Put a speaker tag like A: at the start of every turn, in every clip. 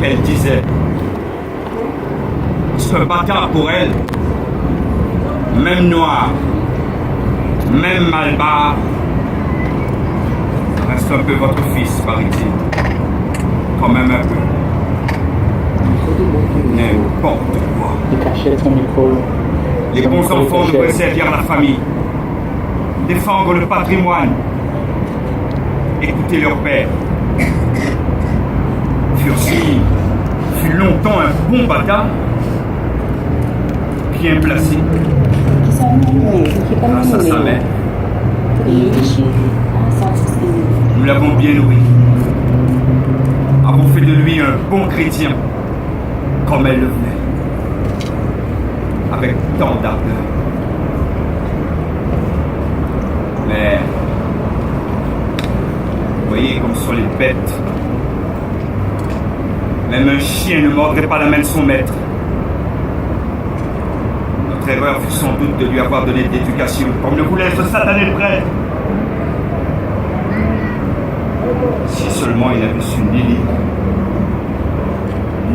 A: qu'elle disait. Ce bâtard pour elle, même noir, même malbar, reste un peu votre fils, paraît-il. Quand même un peu. N'importe quoi. Les bons enfants devraient servir la famille, défendre le patrimoine, écouter leur père. Fursi fut longtemps un bon bâtard, bien placé. Grâce à sa mère, nous l'avons bien nourri. Avons fait de lui un bon chrétien, comme elle le voulait, avec tant d'ardeur. Mais, vous voyez comme sont les bêtes. Même un chien ne mordrait pas la main de son maître. Notre erreur fut sans doute de lui avoir donné de l'éducation, comme le voulait ce satané prêtre. Si seulement il avait su ni lire,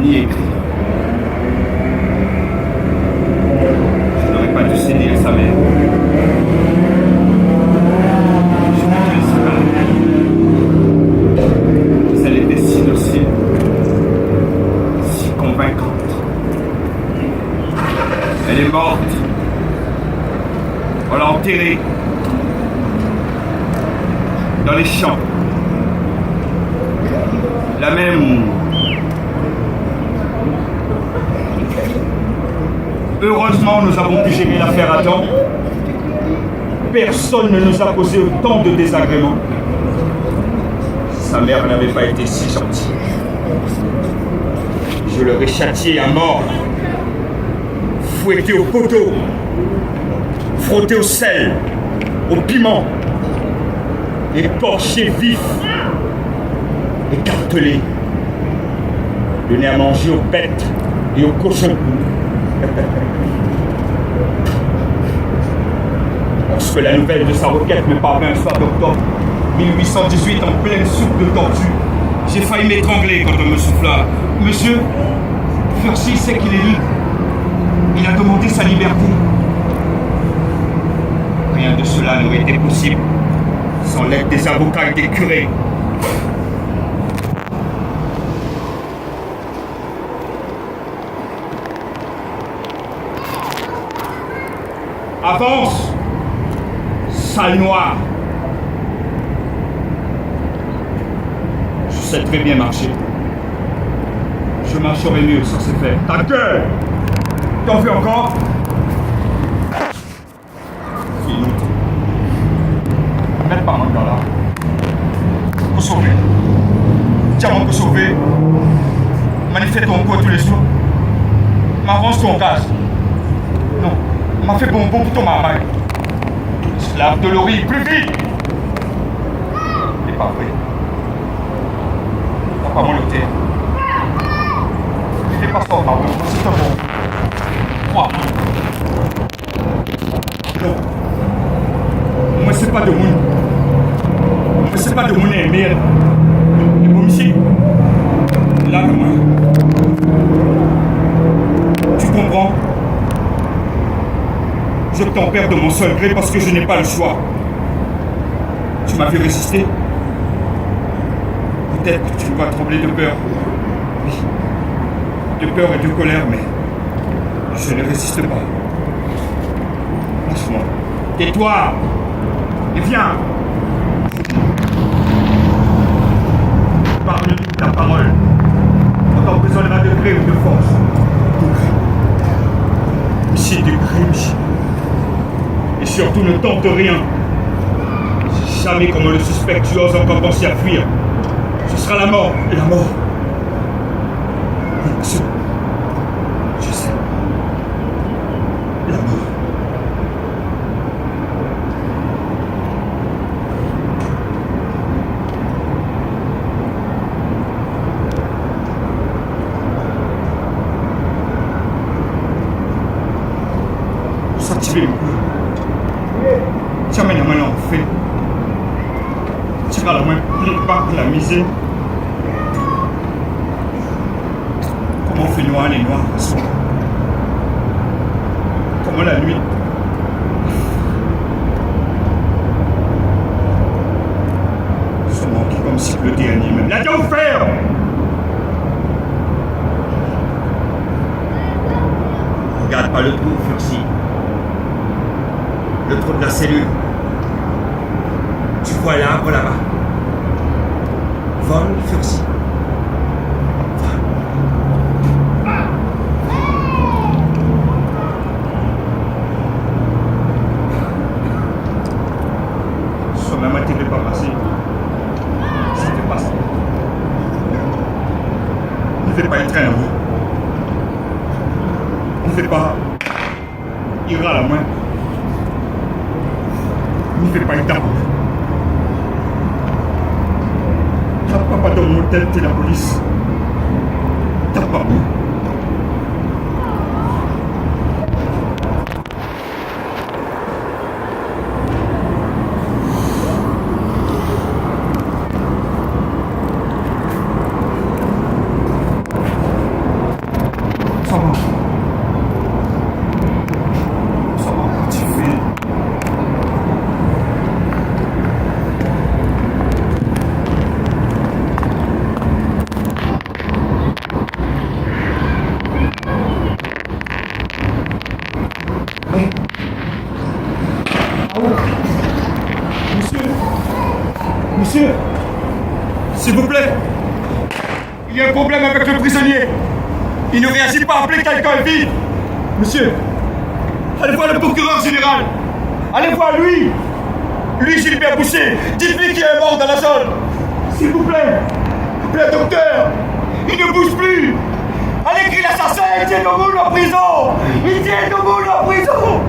A: ni écrire. Je n'aurais pas dû céder à sa mère. Je n'ai laissé pas. Mais elle était si docile, si convaincante. Elle est morte. On l'a enterrée dans les champs. La même où heureusement nous avons pu gérer l'affaire à temps. Personne ne nous a causé autant de désagréments. Sa mère n'avait pas été si gentille. Je l'aurais châtié à mort, fouetté au poteau, frotté au sel, au piment, écorché vif, écartelé, donné à manger aux bêtes et aux cochons. Lorsque la nouvelle de sa requête me parvint un soir d'octobre 1818 en pleine soupe de tortue, j'ai failli m'étrangler quand on me souffla. Monsieur, Fursi sait qu'il est libre. Il a demandé sa liberté. Rien de cela n'aurait été possible sans l'aide des avocats et des curés. Avance, sale noire. Je sais très bien marcher. Je marcherai mieux sans ces faire. Ta gueule! T'en veux encore? C'est inutile. Mets pas mon gars là. Faut sauver. Tiens-moi pour sauver. Manifeste ton poids tous les jours. M'avance ton gaz. Non. M'a fait bonbon pour ton maman. Slave de l'ori, plus vite! C'est pas vrai. T'as pas mon noté. Il est pas fort, pardon. C'est un bon. Quoi? Non. Moi, c'est pas de moun. Moi, c'est pas de moun et merde. Et bon, ici. Là, moi. Tu comprends? Je tempère de mon seul gré parce que je n'ai pas le choix. Tu m'as fait résister. Peut-être que tu vas trembler de peur. Oui. De peur et de colère, mais je ne résiste pas. Lâche-moi. Tais-toi. Et viens. Parle-nous de ta parole. On t'emprisonnera de gré ou de force. De gré. Ici, de gré, Michel. Et surtout, ne tente rien. Si jamais, comme on le suspecte, tu oses encore penser à fuir, ce sera la mort. Et la mort. Oui, monsieur. Je sais. La mort. S'activer le coup. Tiens, maintenant, on fait. Tu vas la main plus bas que la misère. noir les noirs sont comme la nuit. Seulement qui comme si le dernier même l'a offert.
B: Regarde pas le trou, Fursi. Le trou de la cellule. Tu vois l'arbre là-bas. Vole, Fursi.
A: Son même été débarrassé. C'était pas ça. Ne fais pas être un amour. Ne fais pas. Ira à la main. Ne fais pas être amour. T'as pas dans mon tête, t'es la police. T'as pas moi. Ça va. Ça va, petit fille. Monsieur, s'il vous plaît, il y a un problème avec le prisonnier. Il ne réagit pas, appelez quelqu'un vite. Monsieur, allez voir le procureur général. Allez voir lui. Lui, Gilbert Boucher. Dites-lui qu'il est mort dans la zone. S'il vous plaît, appelez le docteur. Il ne bouge plus. Allez crier l'assassin, il tient debout en prison. Il tient debout en prison.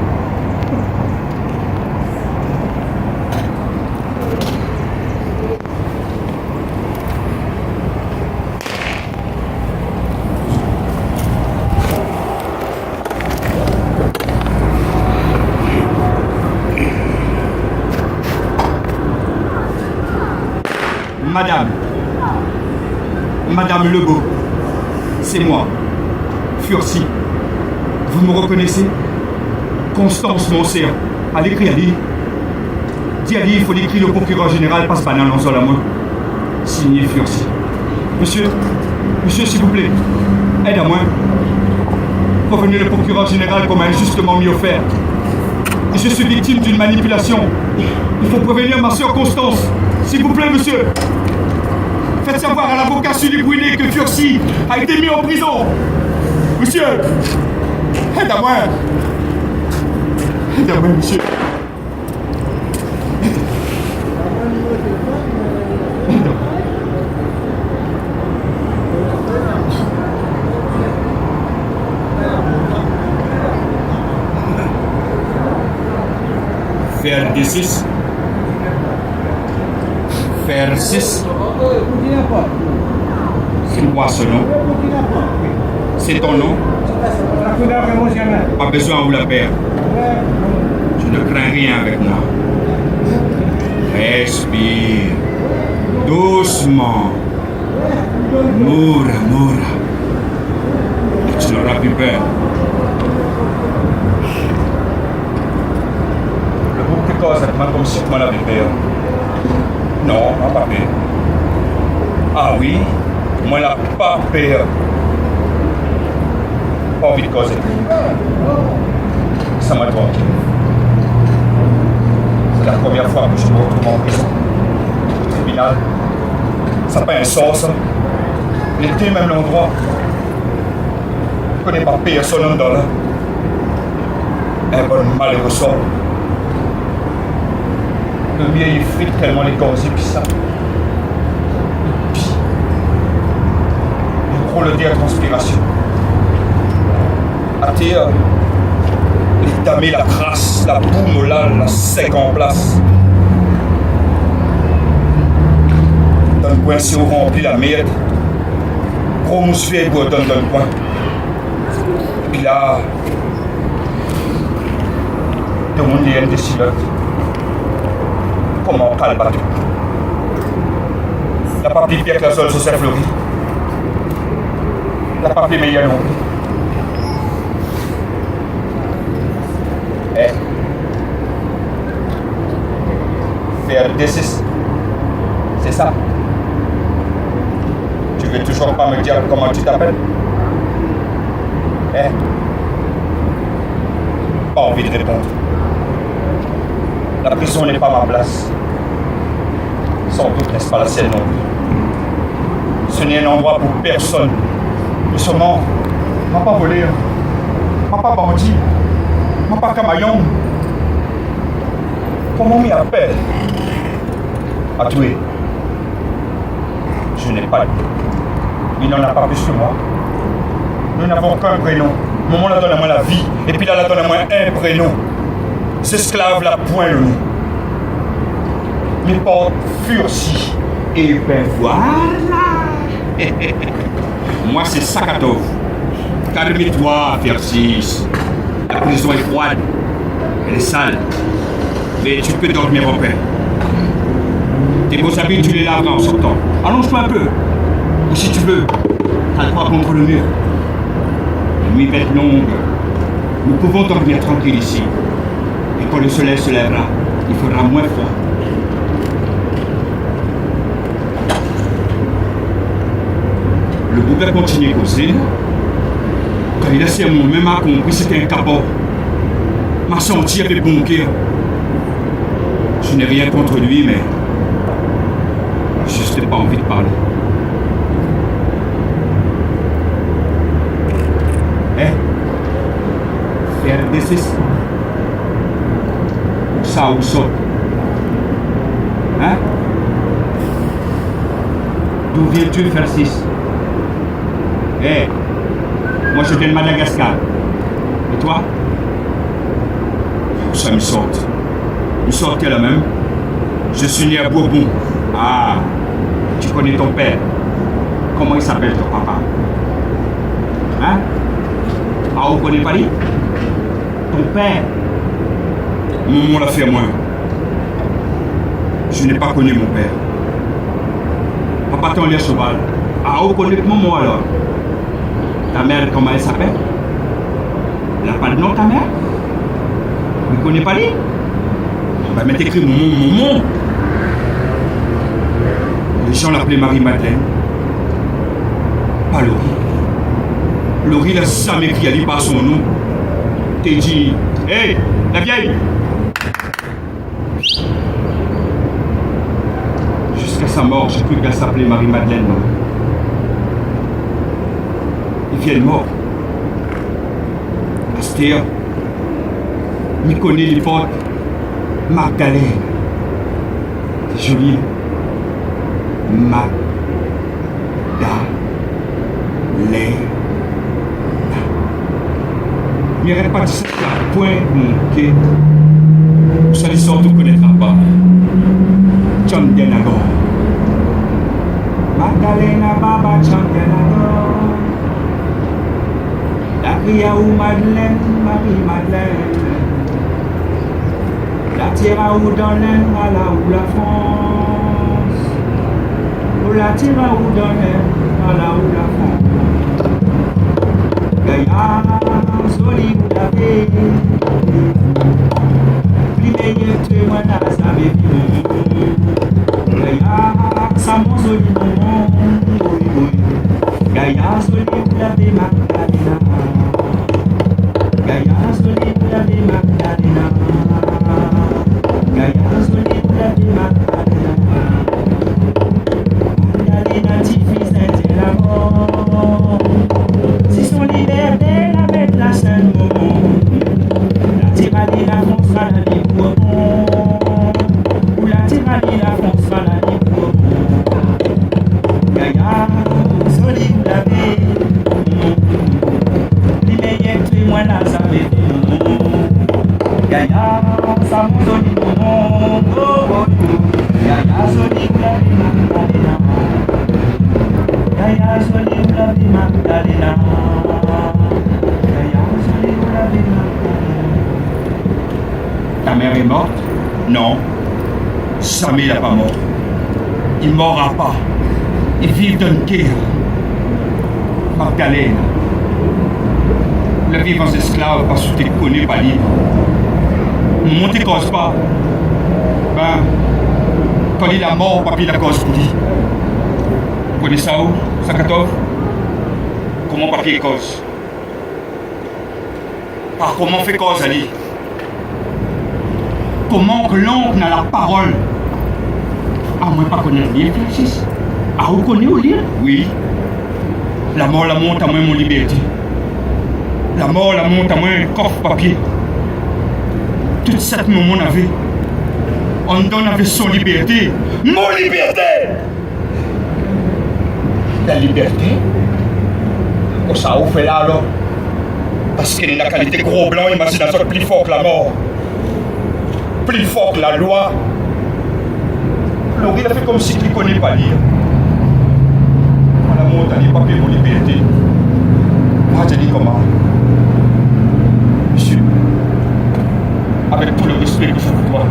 A: Madame Legault, c'est moi, Fursi. Vous me reconnaissez? Constance Moncert, allez écrire à lui. Dis à lui, il faut l'écrire le procureur général, passe banane en sol à moi. Signé Fursi. Monsieur, s'il vous plaît, aide à moi. Prévenez le procureur général qu'on m'a injustement mis au fer. Je suis victime d'une manipulation. Il faut prévenir ma soeur Constance. S'il vous plaît, monsieur. Faites savoir à l'avocat Sully Brunet que Fursi a été mis en prison. Monsieur, aide à moi. Aide à moi, monsieur. Faire des 6. Faire 6. C'est quoi ce nom? C'est ton nom? Pas besoin de vous la perdre. Je ne crains rien avec moi. Respire. Doucement. Moura, moura. Et tu n'auras plus peur. Le groupe de cause est comme si moi l'avais peur. Non, pas peur. Ah oui, moi la pas peur. Pas envie de causer. Ça m'a tranquille. C'est la première fois que je me retrouve en prison. Au tribunal. Ça n'a pas un sens, ça. Il était même l'endroit. Je ne connais pas personne dans là. Un bon malheureux sort. Le mien il frite tellement les corps épicés. Le dé à transpiration. À terre, les damés, la crasse, la boum, là, la sec en place. Dans le coin, si on remplit la merde, gros mousse fait pour donner dans le coin. Et puis là, tout le monde est des silotes. Comment on calme bateau? Il n'y a pas plus pire que la zone sur cette fleurie. T'as pas fait meilleur non. Eh. Faire des c'est ça. Tu veux toujours pas me dire comment tu t'appelles? Eh. Pas envie de répondre. La prison n'est pas ma place. Sans doute n'est-ce pas la sienne non plus. Ce n'est un endroit pour personne. Mais seulement, m'a pas volé, m'a pas bandit, m'a pas camaillon. Comment m'y appelle? À tuer. Je n'ai pas de... Il n'en a pas plus que moi. Nous n'avons qu'un prénom. Maman la donne à moi la vie, et puis là la donne à moi un prénom. Ces esclaves la point le nom. Mes portes Fursi. Et ben voilà. Moi c'est Sakatov. Calme-toi, Fursi. La prison est froide. Elle est sale. Mais tu peux dormir en paix. Tes beaux habits, tu les laves en sortant. Allonge-toi un peu. Ou si tu veux, cale-toi contre le mur. La nuit va être longue. Nous pouvons dormir tranquille ici. Et quand le soleil se lèvera, il fera moins froid. Le bouquet continue à causer. Quand il a su mon même a compris c'était un cabot. M'a senti avec bon cœur. Je n'ai rien contre lui, mais juste pas envie de parler. Faire des cesses. Ça ou ça. Hein? D'où viens-tu faire 6? Moi je viens de Madagascar. Et toi? Ça me saute. Nous sortent la même. Je suis né à Bourbon. Ah, tu connais ton père. Comment il s'appelle ton papa? Hein? Ah, on connaît Paris? Ton père? Maman l'a fait à moi. Je n'ai pas connu mon père. Papa t'en l'a cheval. Ah, on connaît maman alors. Ta mère, comment elle s'appelle? Elle n'a pas de nom, ta mère? Tu ne connais pas lui? Bah, mais t'écris mon. Les gens l'appelaient Marie-Madeleine. Pas Laurie. Laurie n'a jamais crié par son nom. T'es dit, hé, la vieille! Jusqu'à sa mort, j'ai cru qu'elle s'appelait Marie-Madeleine. Ils viennent morts. Astéa, Niconé, les potes, Magdalene. C'est joli. Magdalene. Il n'y aurait pas de ça à point manqué. Ça les sort, tu ne connaîtras pas. Chandenago. Magdalena Baba Chandenago. La cria ou Madeleine, Marie-Madeleine. La tira ou dans l'air, à la ou la France. Ou la tira ou dans l'air, à la ou la France. Gaïa, Zoli ou la paix. Plus meilleur que moi, n'a jamais vu. Gaïa, ça mon Zoli, mon. Gaïa, Zoli ou la paix, Magdalena. Gaïa, Zoli ou la paix, Magdalena. Gaïa, Zoli ou la paix, Magdalena. Magdalena, diffuse de la mort. Si son liberté la bête la seule moment. La tyrannie la foncera la vie pour bon. Ou la tyrannie la foncera la vie pour bon. Gaïa, Zoli ou la paix. Les meilleurs témoins la savaient. Gaïa, ça mon Zoli pour bon. Gaïa, Zoli ou la paix, Magdalena. Gaïa, Zoli ou la paix, Magdalena. Gaïa, Zoli ou la paix, Magdalena. Ta mère est morte? Non. Jamais n'est pas mort. Il ne mourra pas. Il vit d'une guerre. Magdalena. Le vivant esclave parce que tu connais pas libre. Mon te cause pas. Ben, quand il est mort, papi la cause pour lui. Vous connaissez ça où, Sakatov? Comment papier cause? Par comment fait cause, Ali? Comment que l'oncle n'a la parole? Ah, moi pas connaître lire, Francis. Ah, vous connaissez au lire? Oui. La mort la monte à moi mon liberté. La mort la monte à moi un coffre papier. Toute cette moment on avait. On donne avec son liberté. Mon liberté! La liberté? Comment ça vous fait là alors? Parce qu'il a la qualité gros blanc, imagination plus fort que la mort. Plus fort que la loi. Alors il a fait comme si il ne connaît pas lire. On a monté les papiers pour liberté. Moi je dis comment? Monsieur, avec tout le respect que je vous dois,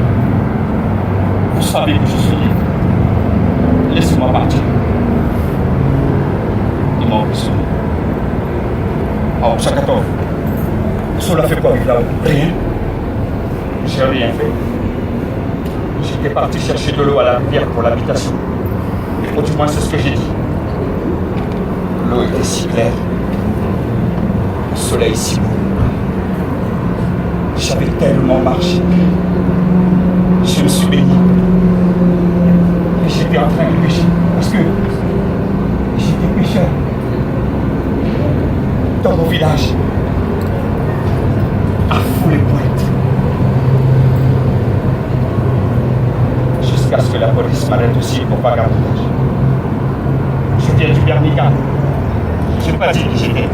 A: vous savez que je suis libre. Laissez-moi partir. Il m'a emprisonné. Alors, Sakatov, cela fait quoi avec là? Rien. J'ai rien fait. J'étais parti chercher de l'eau à la rivière pour l'habitation. Ou du moins, c'est ce que j'ai dit. L'eau était si claire. Le soleil si beau. J'avais tellement marché. Je me suis baigné. Et j'étais en train de pêcher. Parce que j'étais pêcheur. Dans mon village. À Foulet-Pointe. Jusqu'à ce que la police m'arrête aussi pour vagabondage. Je viens du Bernigan. Je n'ai pas dit qui j'étais.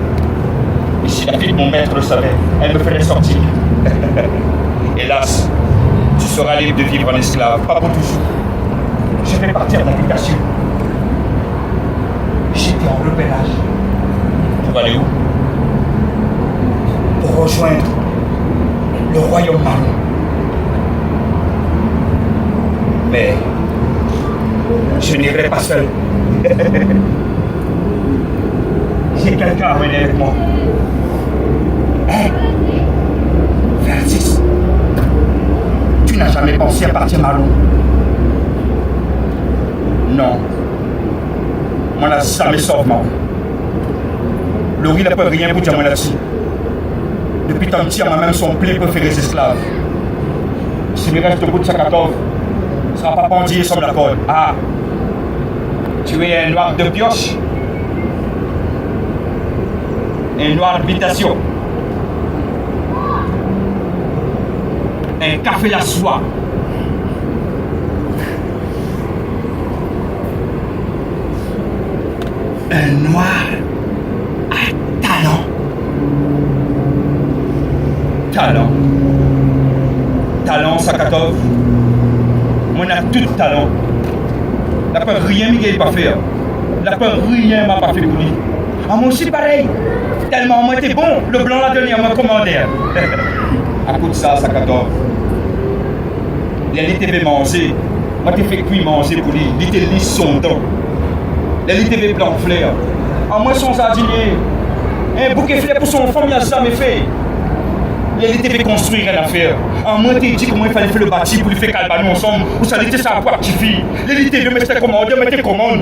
A: Et si la fille de mon maître le savait, elle me ferait sortir. Hélas, tu seras libre de vivre en esclave, pas pour toujours. Je vais partir d'habitation. J'étais en repérage. Pour aller où? Pour rejoindre le royaume marron. Mais je n'irai pas seul. J'ai quelqu'un à mener avec moi. Hé, Francis, tu n'as jamais pensé à partir marron? Non. Moi, là, ça me sauve, marron. Laurie n'a pas rien pour dire moi là-dessus. Depuis tant petit, on m'a même son plaid pour faire les esclaves. Si me reste au bout de Sakatov, ne sera pas pendier sur la corde. Ah, tu es un noir de pioche, un noir d'habitation, un café la soie. Un noir à talent. Talent. Talent, Sakatov. Moi, on a tout talent. La peur, rien ne m'a pas fait. La peur, rien m'a pas fait pour lui. Ah, moi aussi, pareil. Tellement moi, t'es bon, le blanc l'a donné à mon commandeur. À coup de ça, Sakatov. Il était manger. Moi, t'ai fait cuire manger pour lui. Il était lisse son temps. Il était blanc fleur. En moi, son jardinier. Un bouquet fleur pour son enfant, il n'a jamais fait. Il était construire une affaire. En moi, t'ai dit comment il fallait faire le bâti pour lui faire calmer ensemble. Ou ça était ça pour activer. Il était de mettre commande, mettre commande.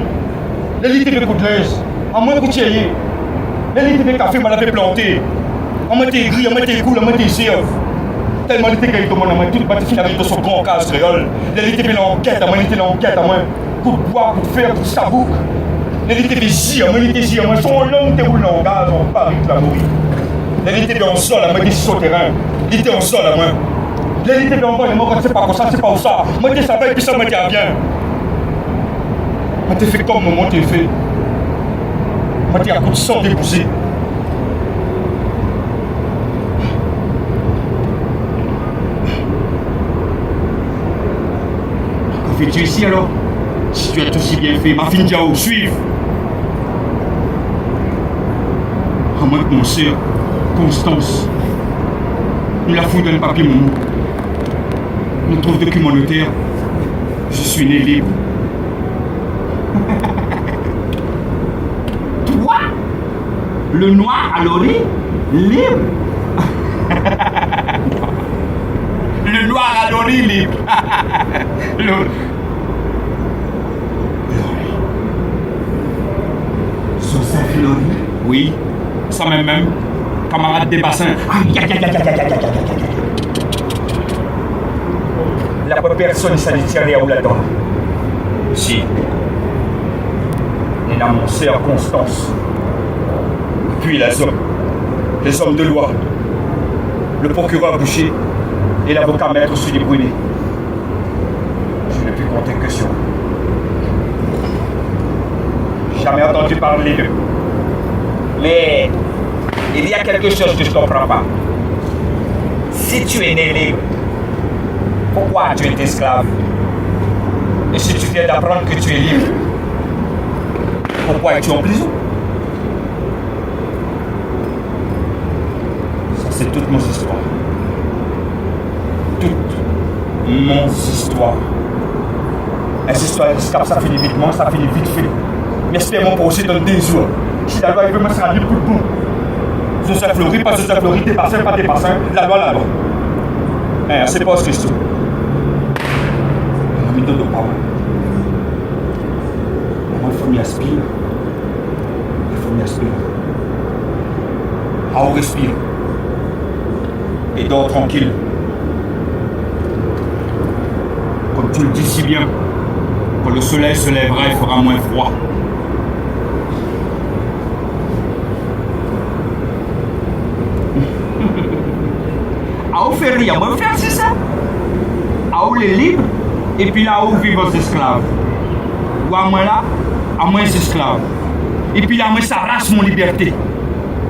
A: Il était de coudreuse. En moi, coutier. Il était de café, il m'avait planté. En moi, t'es gris, en moi, t'es cool, en moi, t'es serve. Tellement il était qu'il demande à moi, tout le bâti qui avait dans son grand casse créole. Il était l'enquête, à moi, il était l'enquête, à moi. Coup de bois, coup de fer, coup de sabouc. Il était des moi, il était girs, moi. Son long, t'es roulé en gaz, en Paris, tu l'as mouru. Il était en sol, à moi, il était sur le terrain. Il était en sol, à moi. Il était en bas, moi, c'est pas comme ça, c'est pas où ça. Moi, je savais, puis ça, moi, t'es bien. Moi, t'es fait comme moi, t'es fait. Moi, t'es à coup de sang déposé. Que fais-tu ici alors? Si tu as tout si bien fait, ma fille Diao, suive. À moins que mon sœur, Constance, nous la fout dans le papier mon nom. Nous trouve document notaire. Je suis né libre. Toi?
C: Le noir à l'origine, libre. Le noir à l'origine, libre.
A: Joseph Lori.
C: Oui, ça même, camarade des bassins.
A: La personne sanitaire où là-dedans.
C: Si.
A: Et dans mon sœur Constance. Puis les hommes de loi. Le procureur Boucher et l'avocat maître Sully Brunet. Je n'ai pu compter que sur eux. Jamais entendu parler d'eux. Mais il y a quelque chose que je ne comprends pas. Si tu es né libre, pourquoi tu es esclave? Et si tu viens d'apprendre que tu es libre, pourquoi es-tu en prison? Ça, c'est toute mon histoire. Toute mon histoire. Les histoires d'esclave, ça finit vitement, ça finit vite fait. Mais espère mon projet dans 2 jours. Si la loi veut me servir pour le coup. Joseph Lori, pas Joseph Lori, tes passants, pas tes passants, la loi, la loi. C'est pas ce que je dis. On a mis de parole. Il faut m'y aspirer. Il faut m'y aspirer. On respire. Et dors tranquille.
C: Comme tu le dis si bien, quand le soleil se lèvera, il fera moins froid. À où faire rien, mon frère, c'est ça? À où les libres, et puis là où vivent les esclaves. Ou à moi là, à moins esclaves. Et puis là, moi, ça arrache mon liberté.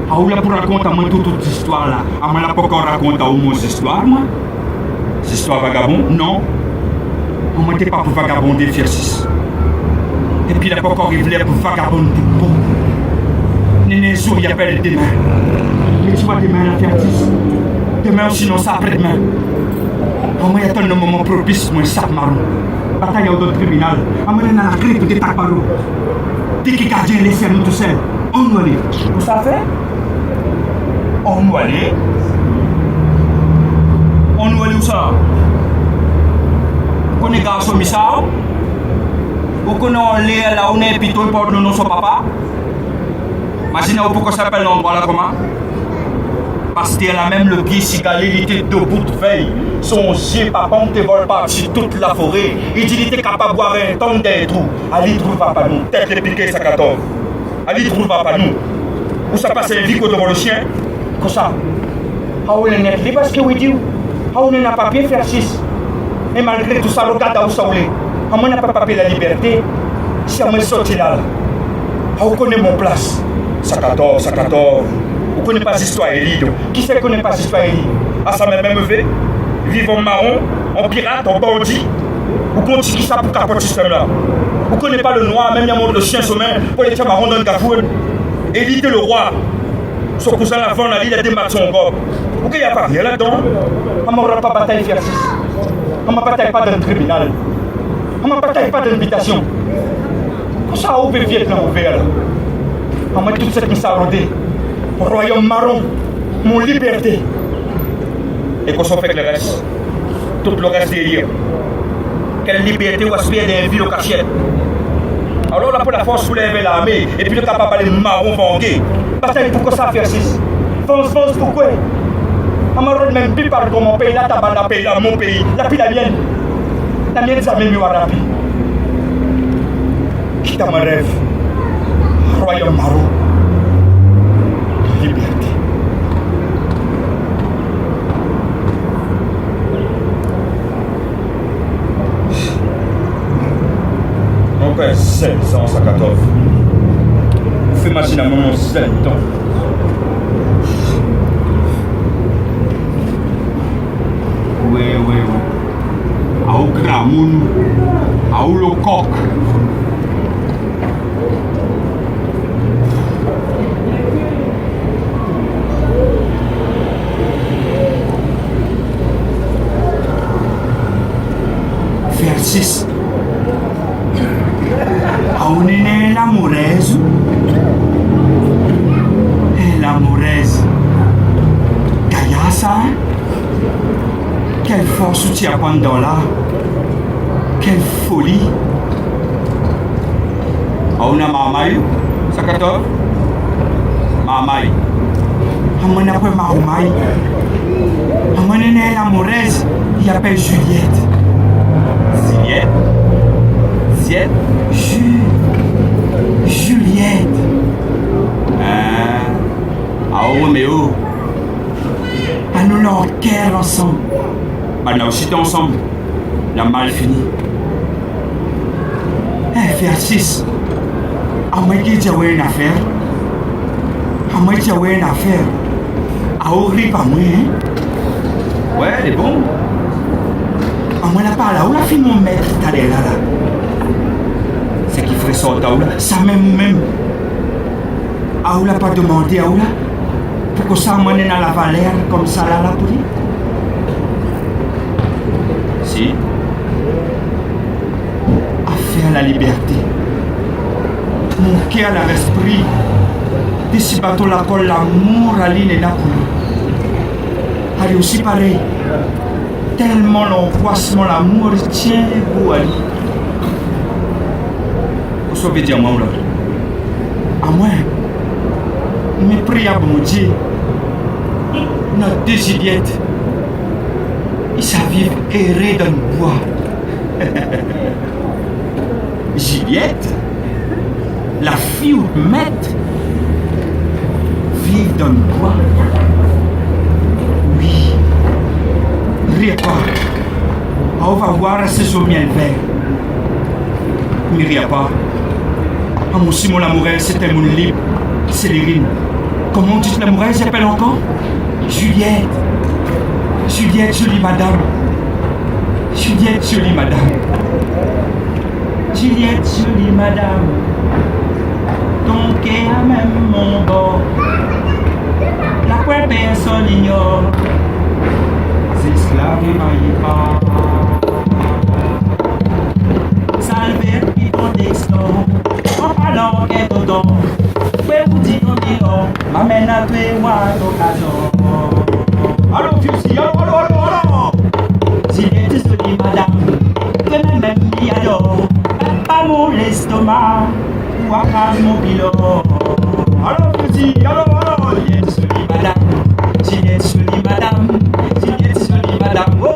C: À où là pour raconter à moi toute histoire là. À moi là pour qu'on raconte à où mon histoire, moi. Ces histoires vagabond, non. On m'était pas pour vagabonder, Fiercis. Et puis là pour qu'on arrive pour vagabonder tout bon. Néné, jour, il y a pas le demain. Mais tu vois demain, la Fiercis. Demain, sinon ça après-demain. Au moins, il y a tant de moments propices, moi, sac marron. Bataille au tribunal. À moi, on a la grippe de Takbaro. Dès que gardien laisse nous tout seul, on doit aller. Vous savez? On doit aller. On doit aller où ça? On est garçon missao? Ou qu'on est là où on est plutôt pour nous, son papa? Imaginez pourquoi ça s'appelle l'endroit là comment? Parce qu'elle a même le pied cigalé, il était debout de veille. Son gilet, papa, on te vole par-dessus toute la forêt. Il dit qu'il était capable de boire un temps d'un trou. Allez, trouve pas nous. Tête de piquer sa 14. Allez, trouve pas nous. Où ça passe un vico devant le chien? Comme ça. Ah, on est net parce que oui, dit. Ah, on n'a pas papier faire 6. Et malgré tout ça, regarde où ça voulait. Ah, on n'a pas papier la liberté. Si on me sorti là. Ah, on connaît mon place. Ça 14, ça 14. Vous ne connaissez pas l'histoire Elide. Qui sait qu'on ne connaît pas l'histoire Elide? Ah, ça m'a même fait. Vivre en marron, en pirate, en bandit. Vous continuez ça pour capoter ce système-là. Vous ne connaissez pas le noir, même il y a le chien sommaire pour les tiens marrons dans le gafoun. Elide le roi. Son cousin l'avant, il a démarré son corps. Pourquoi il n'y a pas rien là-dedans? On ne m'aura pas bataille faire 6. On ne m'a bataille pas dans le tribunal. On ne m'a bataille pas d'invitation. Comment ça, où peut Vietnam ouvert là? On m'a toute cette mise à roder. Royaume marron, mon liberté. Et qu'on s'en fait que le reste, tout le reste derrière. Quelle liberté ou aspire d'un ville au cachette. Alors là pour la force soulève l'armée et puis le capable aller marron vangué. Bataille pour que ça faire 6. Fonce, pourquoi? On m'a rendu même plus par mon pays, là t'as la pays, là mon pays, la pays la mienne. La mienne ça même eu à rapide. Quitte à mon rêve. Royaume marron. Liberté. Donc, 700, ça 14. Vous faites machine à mon 7 ans. Oui. À où Gramoun, à où le coq. Versis. A où n'est l'amoureuse. force où tu apprends dans là. Quelle folie. On a mamai, sakato. Mamai. On a pas mamai. On a une amoureuse, il appelle Juliette. Juliette? Juliette? Juliette. Ah, Roméo. Ah, nous l'enquête ensemble. Bah, là aussi, ensemble. La mal fini. Faire 6. À moi qui j'ai une affaire. À moi qui j'ai une affaire. À Ori, pas moi, hein? Ouais, elle est bon. À moi, la parole, où la fille mon maître, t'as l'air là. C'est qui ferait ça, ça même ou même. À où la pas demandé, à où là? Pourquoi ça m'emmène dans la valère comme ça là pour lui? Si. Affaire à la liberté. Mon cœur à l'esprit. D'ici bateau la colle, l'amour à l'île et là pour lui. Elle est aussi pareil. Tellement l'angoissement, l'amour tient beau à lui. Vous savez dire moi ou là? À moi. Mes prières pour mon Dieu. Notre deux Juliette. Ils savent vivre errer dans le bois. Juliette, la fille ou maître, vivre dans le bois. Oui. Riez pas. On va voir ces eaux miel vert. Mais riez pas. À mon Simon Lamourelle, c'était mon libre. Célérine. Comment dit Lamourelle s'appelle encore? Juliette. Juliette, jolie madame. Juliette, jolie madame. Juliette, jolie madame. Ton cœur a même mon bord. La quoi personne ignore. C'est esclave et maillé pas. Salve et ton texton. En parlant qu'est dedans. Que vous dites dehors. M'amène à tuer moi l'occasion. Allô, Fiussi, allô. Juliette, jolie madame. Que même m'y adore. Pas mon l'estomac. Ou à mon pilot. Allô, Fiussi, allô. Juliette, jolie madame. Juliette, jolie madame. Juliette, jolie madame. Oh,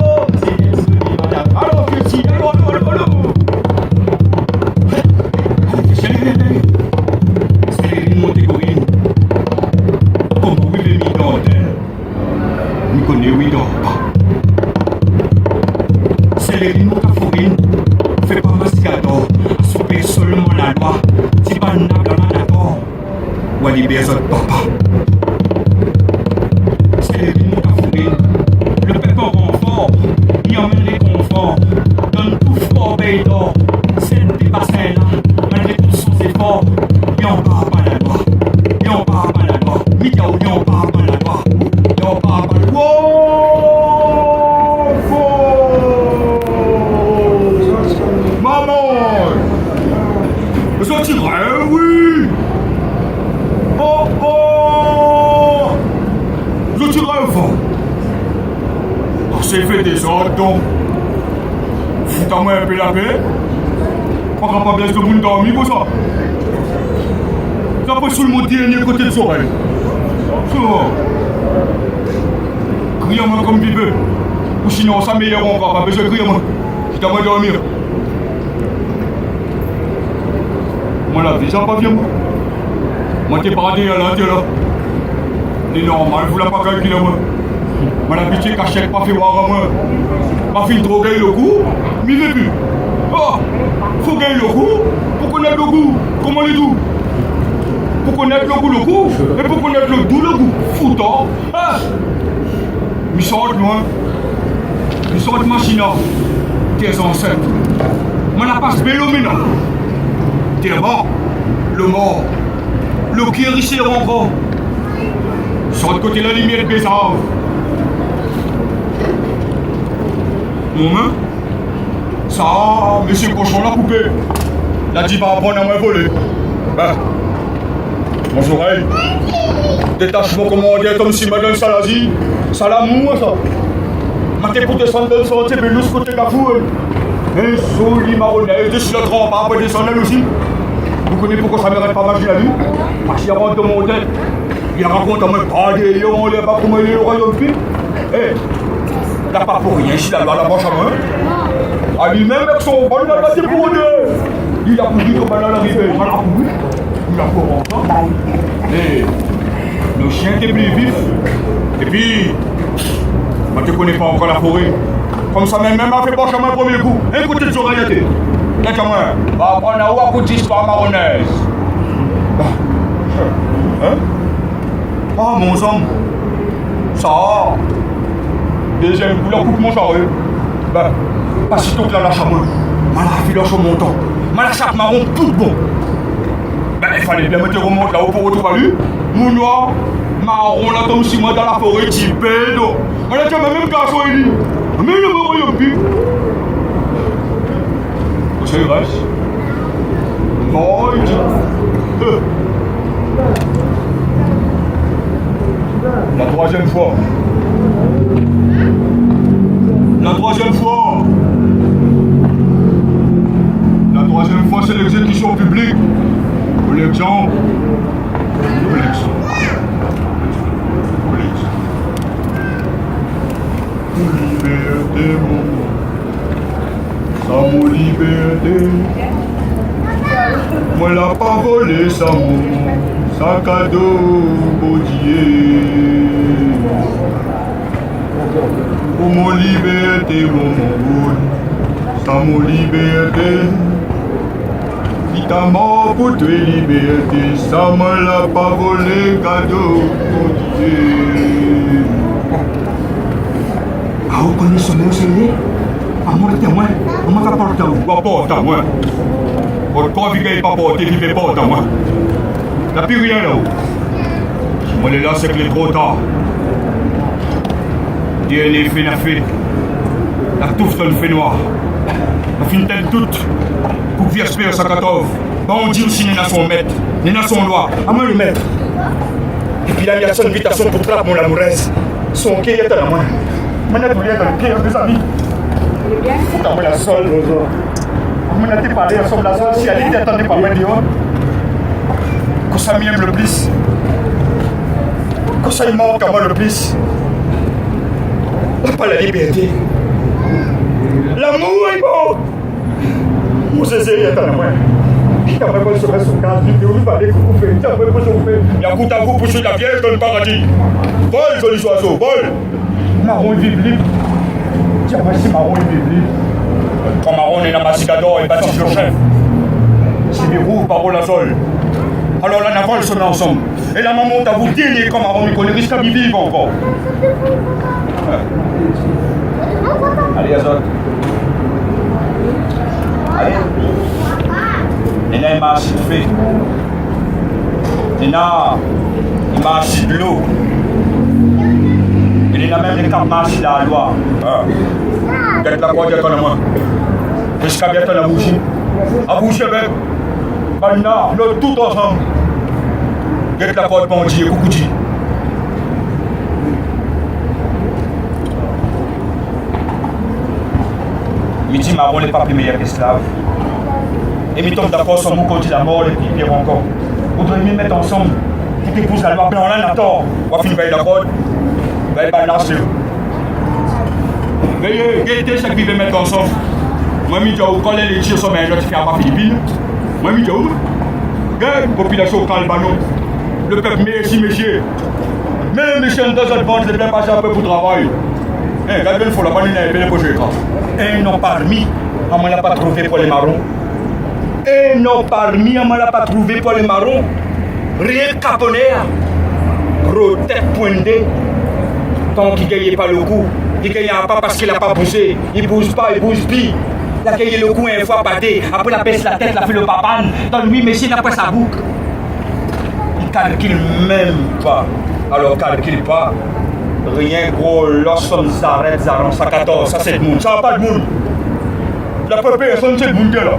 C: Juliette, jolie madame. Allô, Fiussi, allô. C'est une montégorine. Comment oui, les mi-dents d'elle? Nous connaissons oui, dort pas. C'est les rhinos caforines. Fais pas mascador. Assouper seulement la loi. Si pas n'a pas d'accord. Ou à libérer votre papa. C'est les rhinos caforines. Le peuple renfort. Il emmène les conforts. Donne tout fort, veille d'or. C'est des bassins là. Malgré tous son effort. Et on part pas la loi. Et on part pas la loi. Mika ou on part pas la loi. Et on part pas la loi.
A: Maman! Ça tirait, oui! Oh! Je tirais fort! On s'est fait des ordres, donc. Foutez-moi un peu la paix. On ne pas blesser le monde dormir pour ça. Ça peut sur le dernier côté de l'oreille. Ça va. Criez-moi comme bébé. Ou sinon, ça meilleur encore. Pas besoin de crier-moi. Je t'aimerais dormir. Moi, la vie, ça pas bien, moi. Moi, t'es pas dit à l'intérieur. C'est normal, vous l'avez pas calculé, moi. Moi, la pitié cachette, pas fait voir à moi. Pas fait droguer le coup, mais il plus. Oh, faut gagner le coup pour connaître le goût. Comment les doux? Pour connaître le goût, et pour connaître le doux, le goût. Foutant. Hein? Ils sortent loin. Ils sortent machina. Tes ancêtres. Moi, la passe bélo maintenant. T'es mort. Le mort. Le qui est riche encore. Sort de côté la lumière de Bézard. Mon main. Ça, monsieur cochon la poupée. La diva va apprendre à me voler. Ben, mon oreille. Détachement commandé comme si madame Salazi. Salamou, ça. Mate pour descendre dans le sentier, mais nous, ce côté Gafou, un joli marronnet, de sur le tronc, par rapport à descendre aussi. Vous connaissez pourquoi ça ne m'arrête pas marcher la vie? Parce qu'il rentre dans mon tête. Il raconte à moi, pas des lions, on les bat comment il est le royaume puis. Eh, il n'a pas pour rien, ici, la loi, la manche à main. À lui-même, avec son bol, il a battu pour deux. Il a couru comme à l'arrivée, il a couru. Il a couru ensemble. Et nos chiens étaient plus vifs. Et puis, moi, tu ne connais pas encore la forêt. Comme ça, même m'a fait pencher à mon premier coup. Un côté de sobriété. Là, tu vois, va prendre un coup d'histoire marronnaise. Hein? Ah, mon homme. Ça. Deuxième coup, la coupe mon charrue. Ben, pas si tôt que la lâche à moi. Mal à filer sur mon temps. Mal à chaque marron, tout bon. Ben, il fallait bien mettre remonte là-haut pour retrouver lui. Mon noir, marron, là, comme si moi dans la forêt, petit pédo. On a déjà même garçon, il dit. Mais le royaume plus. C'est vrai. Non, il dit. La troisième fois. La troisième fois. La troisième fois, c'est l'exécution publique. Pour l'exemple. Pour l'exemple. Liberté, mon liberté. Moi l'a pas volé, ça mon sac à dos baudier. Pour mon liberté, mon ça mon liberté. Il t'a mort pour tuer liberté, ça me l'a pas volé, cadeau baudier. Ah, vous connaissez mon CV? Ah, moi, le témoin, on m'a fait porter à vous. Pas porter à moi. Votre corps, il n'est pas porté, il ne porte à moi. Il n'y a plus rien là-haut. Moi, là, c'est que les trop tard. DNA fait n'a fait. La touffe dans le fait noir. La fin telle toute. Pour que j'espère 114. Bandit aussi, n'est dans son maître. N'est dans son loi. À moi, le maître. Et puis là, il y a son invitation pour clap, mon amoureuse. Son quai est à la main. Maintenant, tu viens dans le pied, mes amis. Faut t'envoyer la sol, Rosa. On a été parlé ensemble la sol, si elle était attendue par moi, dehors. Que ça m'aime le plus. Que ça il manque à moi le plus. Pas la liberté. L'amour est bon. Mon Zézé est à moi. Il a vraiment se mettre sur case, il va aller couper, il a vraiment se couper. Il y a un coup à coup pour suivre la vierge dans le paradis. Vol, joli oiseau, vol. Marron et biblique. Tiens, voici marron et biblique. Quand marron est dans ma cicador et bâtisse le chef. C'est des roues par la sol. Alors la navale se met ensemble. Et la maman t'a vous dîner comme marron, il connaît risque à vivre encore. Allez, Azot. Allez. Nena, il m'a acheté de fait. Nena, il m'a acheté de l'eau. Il y a même des cartes marches là à la loi. Peut-être la quoi dire ton moi. Jusqu'à bientôt la bougie. À bouger même. Maintenant, nous tout ensemble. Get la quoi de mon Dieu, coucou dit. Midi marron n'est pas plus meilleur qu'esclave. Et nous tombe d'accord sur mon côté la mort et puis pire encore. Vous devez nous mettre ensemble. Tu t'épouses la loi blanc là, Nathan. On va finir par la code. Ben, balancer. Veuillez guetter ce qu'ils veulent mettre ensemble. Moi, je dis, quand les tirs sont bien, je fais à Philippines. Moi, je dis, population Calbanon. Le peuple, merci, messieurs. Mais les méchants dans cette vente, c'est bien passé un peu pour travail. Regardez, il faut la banane et les poches. Et non parmi, on ne l'a pas trouvé pour les marrons. Et non parmi, on ne l'a pas trouvé pour les marrons. Rien caponné. Gros tête pointée. Tant qu'il ne gagne pas le coup, il ne gagne pas parce qu'il n'a pas bougé. Il ne bouge pas, il bouge plus. Il a gagné le coup une fois batté. Après, il baisse la tête, il a fait le papan. Dans lui, mais s'il n'a pas sa boucle. Il ne calcule même pas. Alors, calcule pas. Rien gros, lorsqu'on s'arrête, ça rend ça 14, ça c'est le monde. Ça va pas le monde. La première personne, c'est le monde là.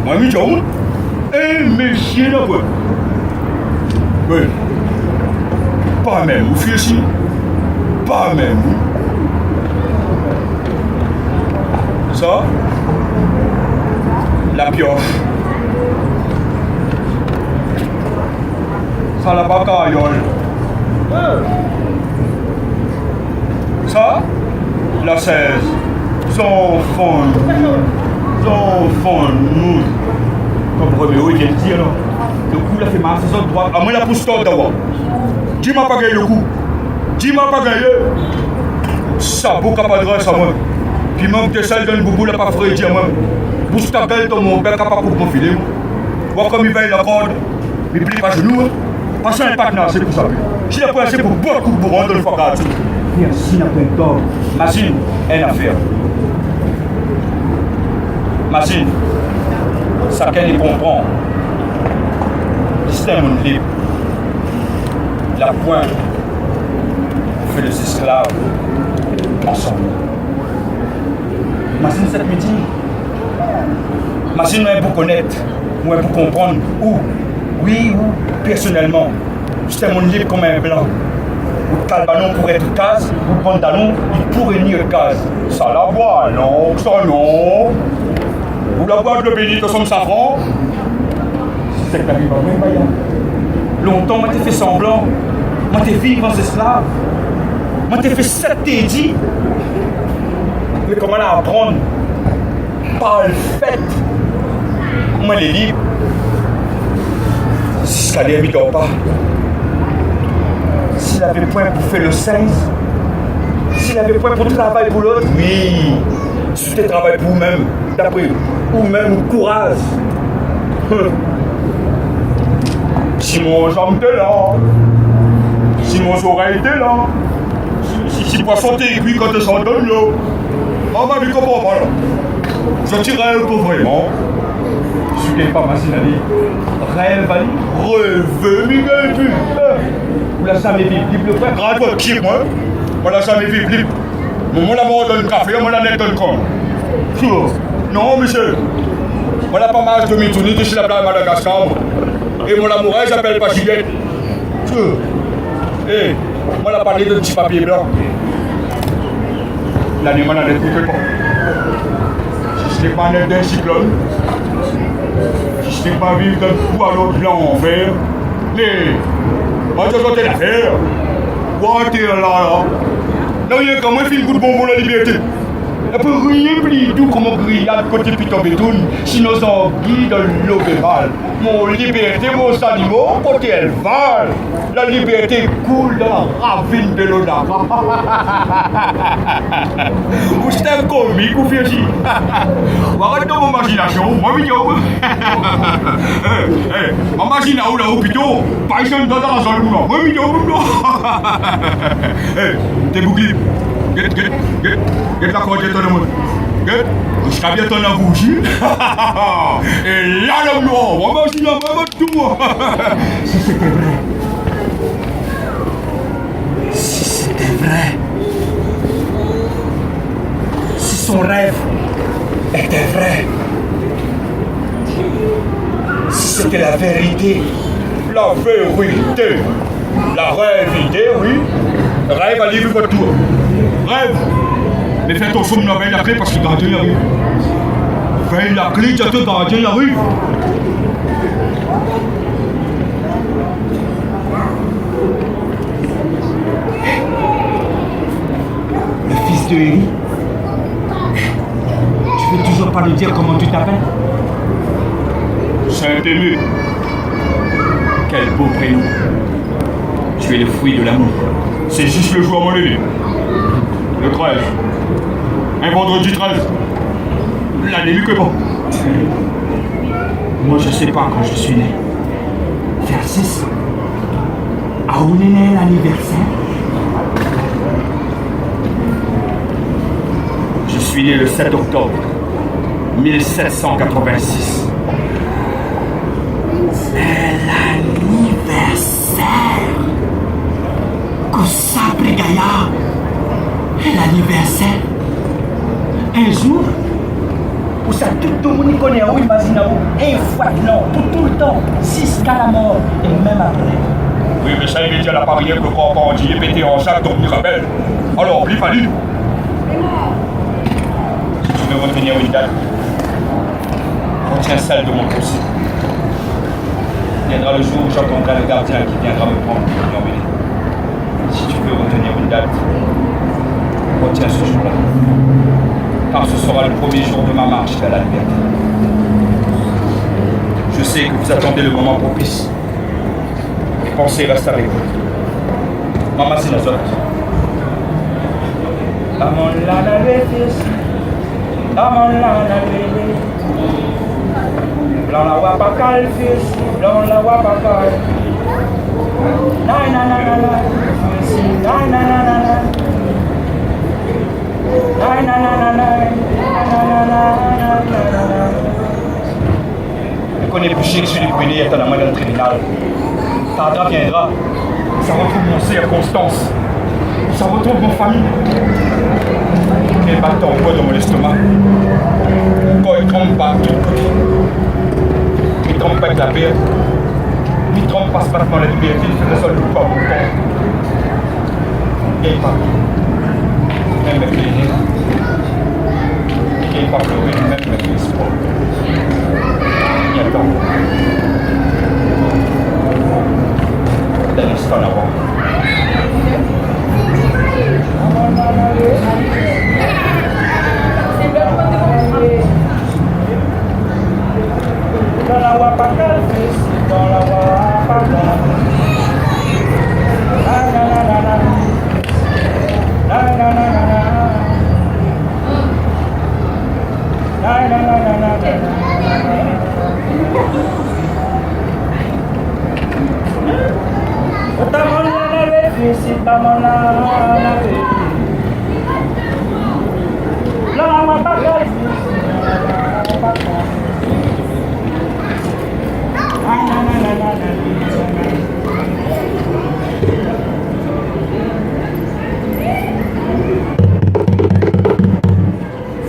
A: Moi, je dis, et messieurs, là, oui. Pas même, vous faites ici. Pas même.
C: Ça, la pioche. Ça, la bacaillole. Ça, la 16. Son fond. Nous. Comme Roméo, il vient de dire, là. Le coup, il a fait mal, c'est ça, droite. À moi, la pousse toi d'abord. Dis-moi pas gagné le coup. Dis-moi pas gagné. Ça, beaucoup pas de reste à moi. Puis même que celle d'un boubou, là, pas frais, dis à moi. Bouge ta belle, ton mon père, capable pour profiler. Voir comme il veille la corde. Il plie pas genoux. Parce un pack, c'est pour ça. Si la pointe, c'est pour beaucoup pour rendre le foie. Si n'a pas tort. Machine, une affaire. Machine, ça qu'elle comprend. C'est un monde libre. La pointe fait les esclaves ensemble. Machine, cette midi. Machine, moi, pour connaître, moi, pour comprendre où, oui, où, personnellement, c'est un monde libre comme un blanc. Ou Calbanon pourrait être case, ou Pantalon, il pourrait nier case. Ça la voit, non, ça non. Ou la boîte de béni de son safran. C'est que la vie va même pas. Longtemps, moi, t'ai fait semblant. Moi, t'ai vivre en esclave. Moi, t'ai fait 7 t'es dit. Mais comment la apprendre? Pas le fait. Moi, les libre. Si ça les dort pas. S'il avait point pour faire le 16, s'il avait point pour travailler pour l'autre, oui, si tu travailles pour vous-même, d'après, ou même courage. Si mon jambe était là, si mon oreille était là, si poisson t'es cuit quand tu s'en donnes l'eau, on m'a dit comment pas là. Je tirais un peu vraiment. Je suis pas facile à dire. Rêve, Ali. Rêve, Miguel, putain. Vous la jamais vu libre, frère. Grave votre pied, moi. Moi, la jamais vu libre. Moi, la mort donne café, moi, la net donne con. Non, monsieur. Moi, la pas mal de mitouni, je suis la blague à Madagascar. Et mon amoureux, j'appelle pas Juliette. Et moi, la parlé de petit papier blanc. L'animal n'a n'écoute pas. Si je n'ai pas net d'un cyclone, si je n'ai pas vivre d'un poids blanc en fer, mais moi, je dois l'affaire. What est là? Non, il y a quand même fait une goutte de bonbon la liberté. Elle peut rien plus doux comme grillade côté piton béton, sinon ça guide l'eau vénale. Mon liberté, mon animaux, côté elle vale. La liberté coule dans la ravine de l'eau d'Ara. Vous êtes comique ou fier-ci? Arrête mon imagination, moi vidéo. Ma machine à où là, au piton, pas une dans la zone où là, moi vidéo. T'es bouclier. Get la côte de ton monde. Get, je t'avais ton bougie. Et là, le noir, on va aussi la même tout. Si c'était vrai. Si c'était vrai. Si son rêve était vrai. Si c'était la vérité. La vérité. La réalité, oui. Rêve à livrer votre tour. Rêve. Mais fais attention de veille la clé parce que le gardien arrive. Veille la clé, tu as le gardien arrive. Le fils de Élie. Tu veux toujours pas nous dire comment tu t'appelles? Saint-Aimé. Quel beau prénom. Tu es le fruit de l'amour. C'est juste le jour à mon avis. Le 13. Un vendredi 13. L'année mieux que bon. Moi, je sais pas quand je suis né. Vers 6. À où est né l'anniversaire? Je suis né le 7 octobre 1786. C'est l'anniversaire. Sabre Gaillard. L'anniversaire. Un jour, où ça tout le monde connaît, où imagine où, un fois non, pour tout le temps, jusqu'à la mort, et même après. Oui, mais ça, il est déjà la barrière que le corps entier pété en sac, donc il rappelle. Alors, plus fallu. veux retenir une date, retiens celle de mon procès. Viendra le jour où j'entendrai le gardien qui viendra me prendre pour m'y emmener. Si tu veux retenir une date, retiens ce jour-là. Car ce sera le premier jour de ma marche vers la liberté. Je sais que vous attendez le moment propice. Pensez, reste avec vous. Maman, c'est la zone.
D: Blanc la wapakal fils, blanc la wapakal. Na na na na na, na na na na na. Na na na na na, na na na na.
C: Je connais plus chier que celui qui est à la main d'un tribunal. Tardra viendra. Ça retrouve mon circonstance. Ça retrouve mon famille. Quel battant poids dans mon estomac. Quand il trempe pas de tous côtés. Il trempe pas avec la paix. Il trempe pas ce battement de la liberté. Il fait le seul pas mon corps. Il pas. Même avec les nez. Il pas pleurer, même avec l'espoir. Il attend. D'un instant avant.
D: Dans la wapakal fils, dans la wapakal. Na na na na na. Na na na na na. Na na na na na. Utamona na refisi, utamona na refisi. La wapakal fils, la wapakal.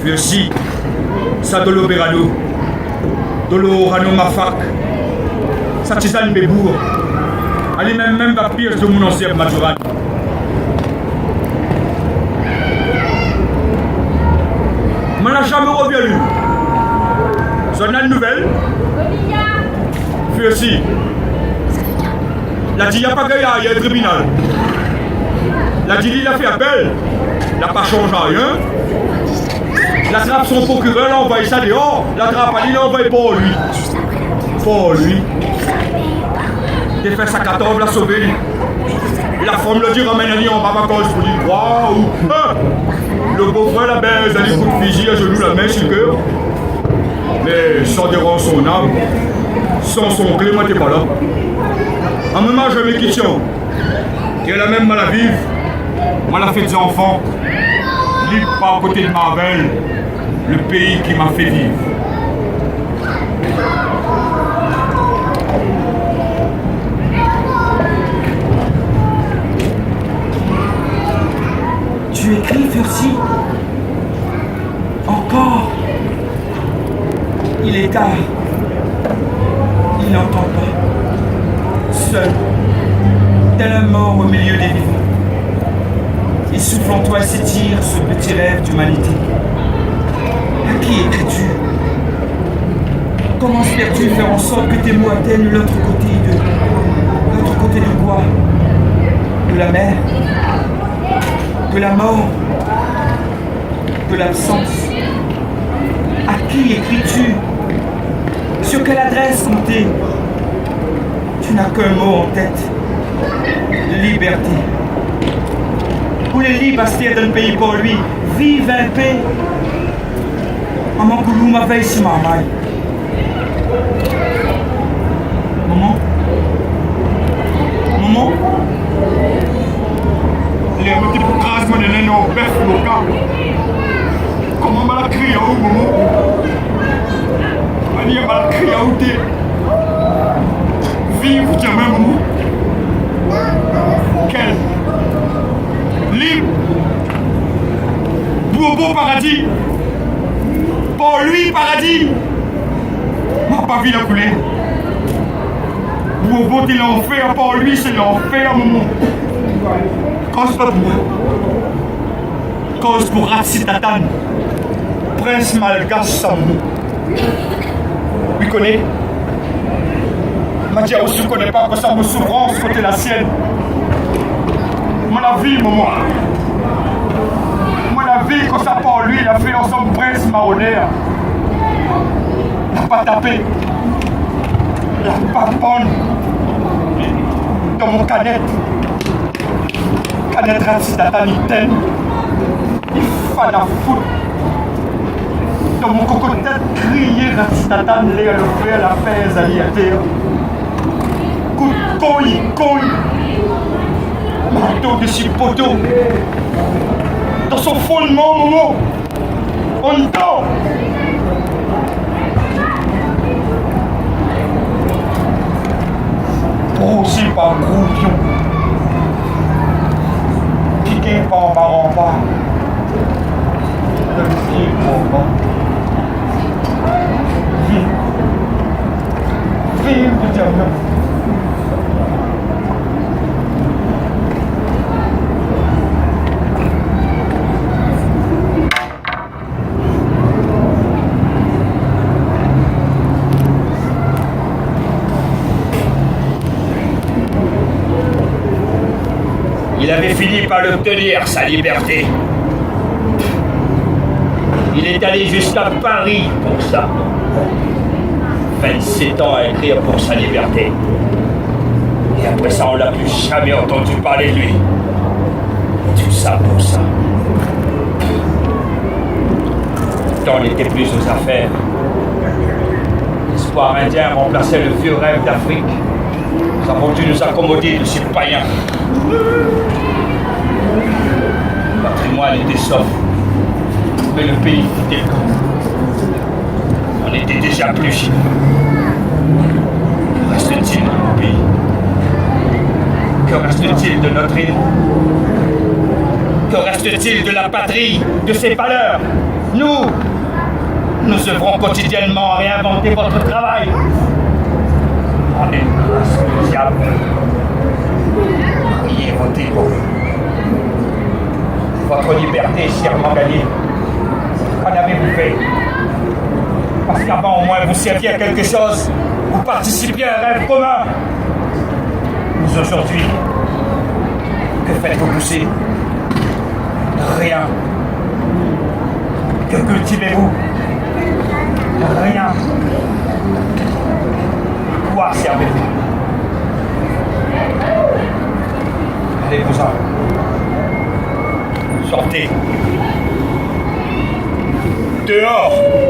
C: Fursi, Sadolo Berano, Dolo Rano Mafak, Satizan Bebour, allez même va pire de mon ancien Majoran. Je n'ai jamais revenu. Ça n'a une nouvelle. Fursi, la dit, il n'y a pas de il y a un tribunal. La dit, il a fait appel, il n'a pas changé rien. La trappe son procureur, l'a envoyé ça dehors. La trappe, il l'a envoyé pour lui. Pour lui. Il fait sa 14, l'a sauvé. La femme le dit, ramène un en bas, quand je vous dis, waouh! Le beau-frère, la baise, elle écoute fusil à genoux, la main sur le cœur. Mais sans dérange son âme, sans son clé, moi, t'es pas là. En même temps, je mes questions. Qui a la même mal à vivre. Moi, la fait des enfants. Libre pas à côté de Marvel, le pays qui m'a fait vivre.
D: Tu écris, Fursi? Encore? Il est tard. Il n'entend pas. Seul, tel un mort au milieu des vivants. Il souffle en toi et s'étire ce petit rêve d'humanité. À qui écris-tu? Comment espères-tu faire en sorte que tes mots atteignent l'autre côté de... L'autre côté de quoi? De la mer? De la mort? De l'absence? À qui écris-tu? Sur quelle adresse compter? Tu n'as qu'un mot en tête. Liberté. Où les libres d'un pays pour lui, vive en paix. Maman Koulou m'a fait ici, maman. Maman? Maman?
A: Les petits crassements de l'aine au bœuf local. Comment m'a la crié à où, maman? M'a dit, m'a la crié à où t'es? Vive, tiens, même, maman. Quel? Libre, beau paradis, pour lui paradis, m'a pas vu la couler. Bourbeau t'es l'enfer, pour lui c'est l'enfer, maman. Cause pas pour moi, cause pour Ratsi Tatane, prince malgache Sambou. Tu connais? Madia aussi connaît pas que ça me souffrance côté la sienne. Mon avis, maman. Mon avis, que ça pour lui, il a fait ensemble prince marronnier. Il n'a pas tapé. Il n'a pas pondre. Dans mon canette. Canette racidatanitaine. Il fait la foot. Dans mon cocotte crié racidatan, il a le fait la fête à coup de couille. Marteau de chipoteau. Dans son fondement, Momo. On dort. Aussi par groupion. Piqué par maramba. Le pied pour vive le diable.
C: Il avait fini par l'obtenir, sa liberté. Il est allé jusqu'à Paris pour ça. 27 ans à écrire pour sa liberté. Et après ça, on l'a plus jamais entendu parler de lui. Tout ça pour ça. Tant on n'était plus aux affaires. L'espoir indien remplaçait le vieux rêve d'Afrique. Nous avons dû nous accommoder de ces païens. Le patrimoine était sauf, mais le pays était le camp. On était déjà plus chez nous. Que reste-t-il de mon pays? Que reste-t-il de notre île? Que reste-t-il de la patrie, de ses valeurs? Nous œuvrons quotidiennement à réinventer votre travail. On est une race de diable. Priez, votez pour vous. Votre liberté est chèrement gagnée. Qu'en avez-vous fait? Parce qu'avant, au moins, vous serviez à quelque chose. Vous participiez à un rêve commun. Mais aujourd'hui, que faites-vous pousser? Rien. Que cultivez-vous? Rien. À quoi servez-vous? Allez-vous-en. Sortez. Dehors.